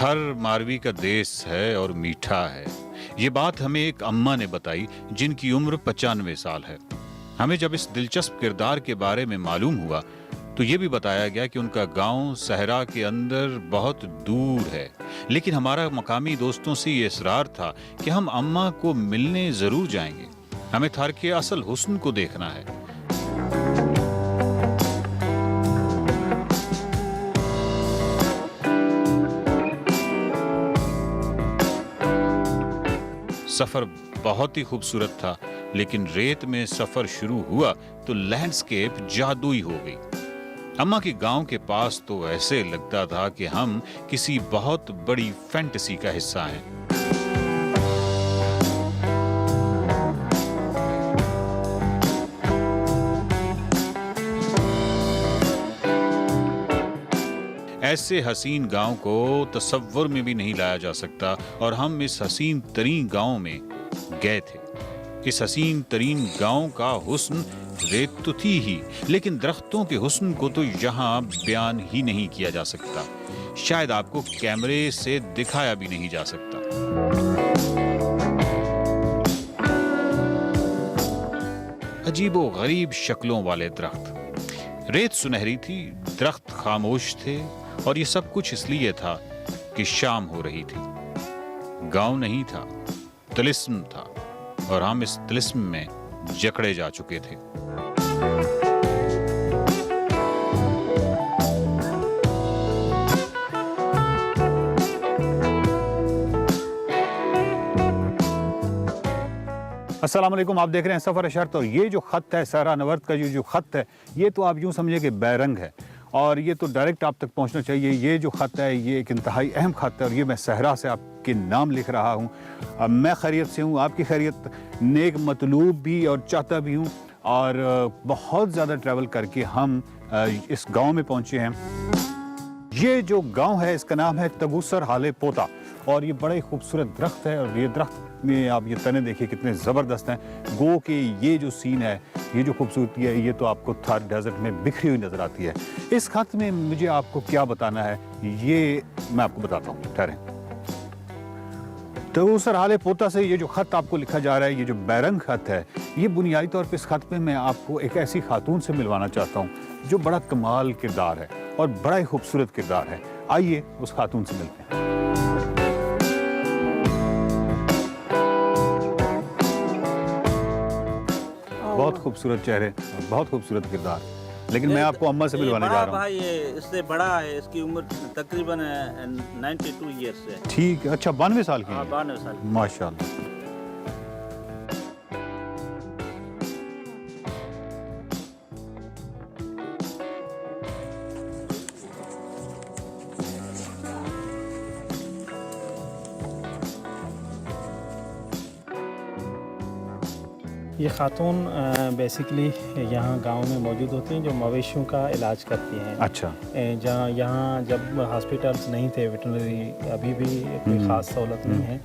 थर मारवी का देश है और मीठा है। ये बात हमें एक अम्मा ने बताई जिनकी उम्र 95 साल है। हमें जब इस दिलचस्प किरदार के बारे में मालूम हुआ तो ये भी बताया गया कि उनका गांव सहरा के अंदर बहुत दूर है, लेकिन हमारा मकामी दोस्तों से ये इसरार था कि हम अम्मा को मिलने जरूर जाएंगे। हमें थर के असल हुस्न को देखना है। सफर बहुत ही खूबसूरत था, लेकिन रेत में सफर शुरू हुआ तो लैंडस्केप जादुई हो गई। अम्मा के गांव के पास तो ऐसे लगता था कि हम किसी बहुत बड़ी फैंटेसी का हिस्सा हैं। ऐसे हसीन गांव को तसव्वुर में भी नहीं लाया जा सकता और हम इस हसीन तरीन गांव में गए थे। इस हसीन तरीन गांव का हुस्न रेत तो थी ही, लेकिन दरख्तों के हुस्न को तो यहाँ बयान ही नहीं किया जा सकता। शायद आपको कैमरे से दिखाया भी नहीं जा सकता। अजीबो गरीब शक्लों वाले दरख्त। रेत सुनहरी थी, दरख्त खामोश थे और ये सब कुछ इसलिए था कि शाम हो रही थी। गांव नहीं था, तिलिस्म था और हम इस तिलिस्म में जकड़े जा चुके थे। अस्सलाम वालेकुम, आप देख रहे हैं सफ़र शर्त। और ये जो ख़त है सहरा नवर्द का, जो ख़त है, ये तो आप यूँ समझिए कि बैरंग है और ये तो डायरेक्ट आप तक पहुंचना चाहिए। ये जो ख़त है ये एक इंतहाई अहम ख़त है और ये मैं सहरा से आपके नाम लिख रहा हूँ। मैं खैरियत से हूँ, आपकी खैरियत नेक मतलूब भी और चाहता भी हूँ। और बहुत ज़्यादा ट्रैवल करके हम इस गांव में पहुँचे हैं। ये जो गांव है इसका नाम है तगूसर हाले पोता और ये बड़ा ही खूबसूरत दरख्त है। और ये दरख्त में आप ये तने देखिए कितने ज़बरदस्त हैं। गो के ये जो सीन है, ये जो खूबसूरती है, ये तो आपको थर डेजर्ट में बिखरी हुई नज़र आती है। इस खत में मुझे आपको क्या बताना है ये मैं आपको बताता हूँ, ठहरें। तगूसर हाले पोता से ये जो ख़त आपको लिखा जा रहा है, ये जो बैरंग ख़त है, ये बुनियादी तौर पर इस खत में मैं आपको एक ऐसी खातून से मिलवाना चाहता हूँ जो बड़ा कमाल किरदार है और बड़ा ही खूबसूरत किरदार है। आइए उस खातून से मिलते हैं। बहुत खूबसूरत चेहरे, बहुत खूबसूरत किरदार, लेकिन मैं आपको अम्मा से मिलवाने जा रहा हूँ। भाई ये इससे बड़ा है, इसकी उम्र तकरीबन 92 ईयर्स है। ठीक है, अच्छा 92 साल की है। 92 साल माशाल्लाह। ये खातून बेसिकली यहाँ गांव में मौजूद होती हैं जो मवेशियों का इलाज करती हैं। अच्छा। जहाँ यहाँ जब हॉस्पिटल्स नहीं थे, वेटरनरी अभी भी कोई ख़ास सहूलत नहीं है,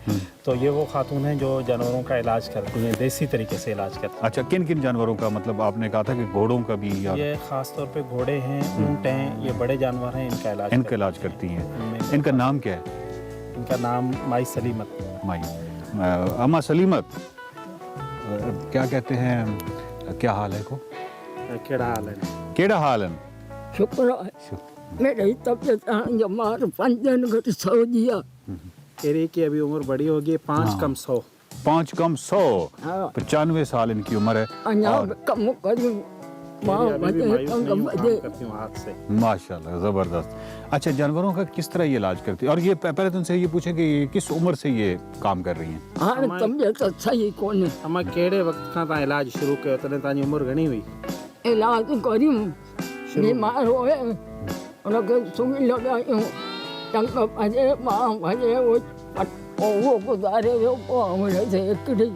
तो ये वो खातून हैं जो जानवरों का इलाज करती हैं, देसी तरीके से इलाज करती हैं। अच्छा, किन किन जानवरों का? मतलब आपने कहा था कि घोड़ों का भी? ये ख़ास तौर पे घोड़े हैं, ऊँट हैं, ये बड़े जानवर हैं, इनका इलाज करती हैं। इनका नाम क्या है? इनका नाम माई सलीमत। माई अम्मा सलीमत, क्या कहते हैं, क्या हाल है को? केड़ा हाल है? केड़ा हाल है? शुक्र है मेरी तबीयत जमार 5 दिन घर सो दिया। एरे की अभी उम्र बड़ी होगी, 5 कम 100। 5 कम 100। 95 साल इनकी उम्र है। कम करी माशाल्लाह, ज़बरदस्त। अच्छा, जानवरों का किस तरह ये इलाज करती है? और ये पहले तुमसे ये पूछे कि किस उम्र से ये काम कर रही हैं? हाँ, तबीयत अच्छा ही कौन है। अम्मा केड़े वक्त का ता इलाज शुरू किया? तने ताजी उम्र घणी हुई? इलाज करी बीमार होए उनके सुई लगाई टंग भजे मां भजे वो गुजारे वो हमरे से एकड़ी।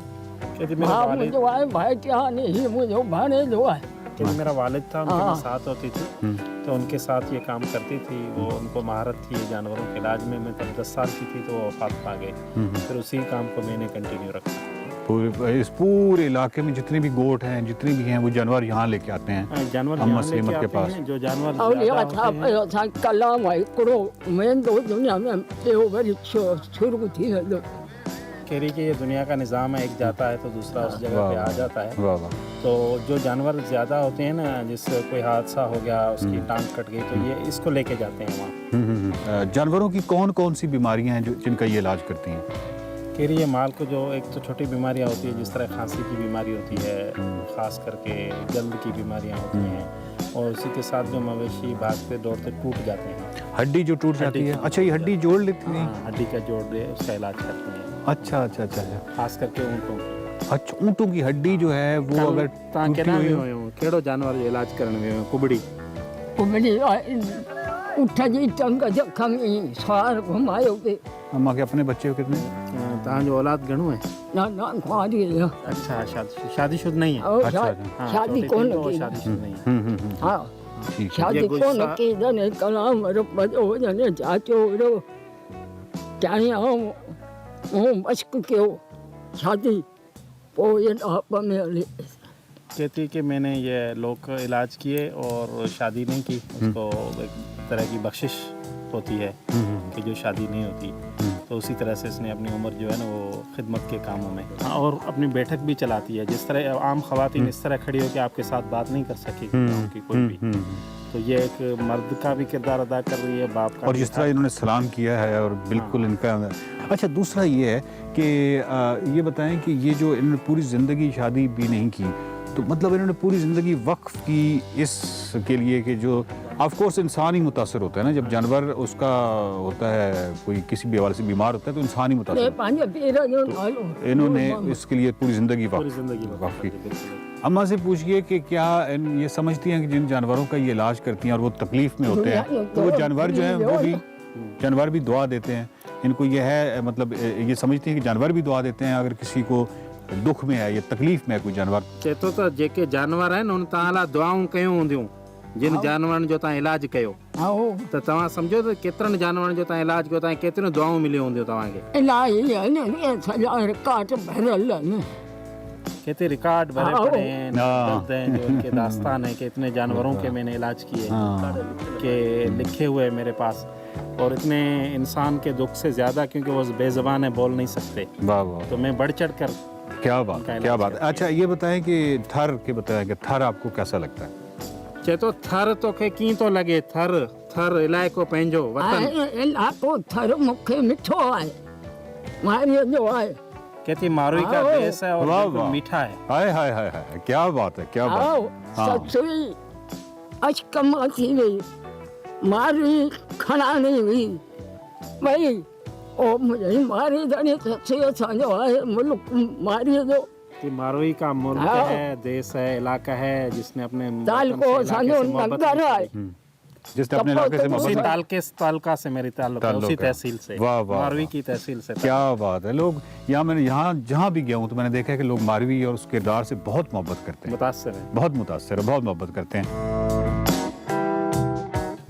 हाँ, मुझे आए भाई क्या नहीं, मुझे भाने जो है कि मेरा वालिद था, उनके साथ होती थी तो उनके साथ ये काम करती थी। वो उनको महारत थी जानवरों के इलाज में। मैं तब 10 साल की थी तो वो वफात पा गई। फिर उसी काम को मैंने कंटिन्यू रखा। इस पूरे इलाके में जितने भी गोट हैं, जितने भी हैं, वो जानवर यहाँ लेके आते हैं जानवर अम्मा यहाँ लेके सलीमत के आते पास। हैं, जो जानवर और ज़्यादा या होते हैं। था था कलाम है करो मैं दो दुनिया में ये वरी शुरू थी है तो कह रही कि ये दुनिया का निज़ाम है, एक जाता है तो दूसरा उस जगह पे आ जाता है। वाह वाह। तो जो जानवर ज़्यादा होते हैं ना, जिससे कोई हादसा हो गया, उसकी टांग कट गई, तो ये इसको लेके जाते हैं वहाँ। जानवरों की कौन कौन सी बीमारियां हैं जो जिनका ये इलाज करती हैं? कह रही है माल को जो एक तो छोटी बीमारियाँ होती है, जिस तरह खांसी की बीमारी होती है, ख़ास करके जल्द की बीमारियाँ होती हैं, और उसी के साथ जो मवेशी भागते दौड़ते टूट जाते हैं, हड्डी जो टूट जाती है। अच्छा, ये हड्डी जोड़ लेती है? हाँ, हड्डी का जोड़ दे उसका इलाज करते हैं, अच्छा अच्छा अच्छा अच्छा। खास करके ऊँटों की। अच्छा, ऊँटों की हड्डी जो है वो अगर ताकि टूटी ना हुई भी हो- हो केड़ो जानवर जो इलाज करने में कुबड़ी वो मेरी उठ जी टंग जखम सार घुमायो पे अम्मा के अपने बच्चे हो कितने? तव्हांजो औलाद घणो है? ना ना कुआरी है अच्छा, शादीशुदा नहीं है? और अच्छा, हाँ, शादी छोटी कौन थी तो की शादीशुदा नहीं है। हाँ ठीक है। शादी ये कौन गुस्सा- की जने कलाम रब हो जने चाचो रो चाहे हूँ मश्क क्यों शादी पोयन आप में कहती कि मैंने ये लोग इलाज किए और शादी नहीं की, उसको एक तरह की बख्शिश होती है कि जो शादी नहीं होती, तो उसी तरह से इसने अपनी उम्र जो है ना वो खिदमत के कामों में, हाँ, और अपनी बैठक भी चलाती है। जिस तरह आम खवातीन इस तरह खड़ी हो कि आपके साथ बात नहीं कर सकेगी उनकी कोई भी, तो ये एक मर्द का भी किरदार अदा कर रही है, बाप का और भी जिस तरह था। इन्होंने सलाम किया है और बिल्कुल इनका। अच्छा, दूसरा ये है कि ये बताएं कि ये जो इन्होंने पूरी ज़िंदगी शादी भी नहीं की, तो मतलब इन्होंने पूरी ज़िंदगी वक्फ की इसके लिए कि जो ऑफ कोर्स इंसान ही मुतासर होता है ना, जब जानवर उसका होता है कोई किसी भी हवाले से बीमार होता है तो इंसान ही मुतासर होता पांच पेरा जो डालो है। इन्होंने इसके लिए पूरी ज़िंदगी पूरी जिंदगी वक्फ की। बिल्कुल। अम्मा से पूछिए कि क्या ये समझती हैं कि जिन जानवरों का ये इलाज करती हैं और वो तकलीफ़ में होते हैं, तो वो जानवर जो हैं वो भी जानवर भी दुआ देते हैं इनको? ये है मतलब ये समझती हैं कि जानवर भी दुआ देते हैं अगर किसी को दुख में है या तकलीफ़ में है कोई जानवर? चेतो तो जेके जानवर आहिनि उन तव्हां लाइ दुआऊं कयूं हूंदियूं, जिन जानवरनि जो तव्हां इलाज कयो, आओ त तव्हां सम्झो त केतिरनि जानवरनि जो तव्हां इलाज कयो, तव्हां केतिरियूं दुआऊं मिलियूं हूंदियूं तव्हांखे? इलाही है ने सजा काट भरल है केतिरे रिकॉर्ड भरे हाँ। पड़े हैं, हाँ। दर्द हैं, जो इनके दास्तान है कि इतने जानवरों के मैंने इलाज किए, हाँ। के लिखे हुए मेरे पास, और इतने इंसान के दुख से ज़्यादा, क्योंकि वो बेज़बान है, बोल नहीं सकते, वाह वाह, तो मैं बढ़ चढ़ कर क्या बात उनका क्या इलाज बात। करती अच्छा, ये बताएं कि थर के बताएं कि थर आपको कैसा लगता है? चेतो थर तोखे कीअं थो लॻे? थर थर इलाइक़ो पंहिंजो वतन इलाको थर मुखे मिठो आहे मारियो जो आहे कहती मारुई का आओ। देश है और वाह, बिल्कुल वाह। मीठा है। हाय हाय हाय हाय, क्या बात है, क्या आओ बात है। हाँ। ससुई अशकमा थी वई मारी खणाणी हुई भई ओ मुझे मारी धणी ससुई असांजो आहे मुल्क मारी जो कि मारुई का मुल्क आओ। है, देश है, इलाका है जिसने अपने ताल वतन को से, इलाके सानो से मोहब्बत नगर की। आहे जिसने अपने कपो इलाके से तो उसी मोहब्बत। उसी तालका से मेरी ताल्लुक है, ताल्लुक उसी है। तहसील से, वाह, वाह, मारवी वाह। की तहसील से। क्या बात है। लोग मैंने यहाँ जहाँ भी गया हूँ तो मैंने देखा है कि लोग मारवी और उस किरदार से बहुत मोहब्बत करते हैं, मुतासर है। बहुत मुतासर है, बहुत मोहब्बत करते हैं।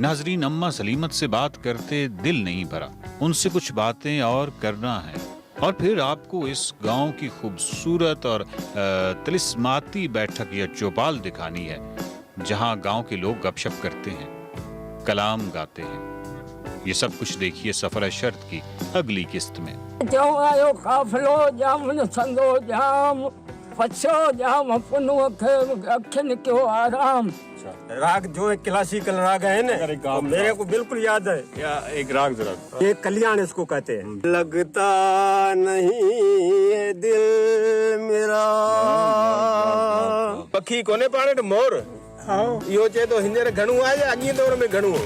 नाजरीन, अम्मा सलीमत से बात करते दिल नहीं भरा, उनसे कुछ बातें और करना है, और फिर आपको इस गांव की खूबसूरत और तिलिस्माती बैठक या चौपाल दिखानी है, जहां गांव के लोग गपशप करते हैं, कलाम गाते हैं। ये सब कुछ देखिए सफर शर्त की अगली किस्त में। जो आयो काफलो जाम संदो जाम पछो जाम पुनो खे अखन क्यों आराम राग जो एक क्लासिकल राग है ना, तो मेरे को बिल्कुल याद है। या एक राग जरा। ये कल्याण इसको कहते हैं। लगता नहीं ये दिल मेरा पखी कोने पाने तो मोर यो चे तो हिंदे घणू आए अॻिए दौर में घणू हो।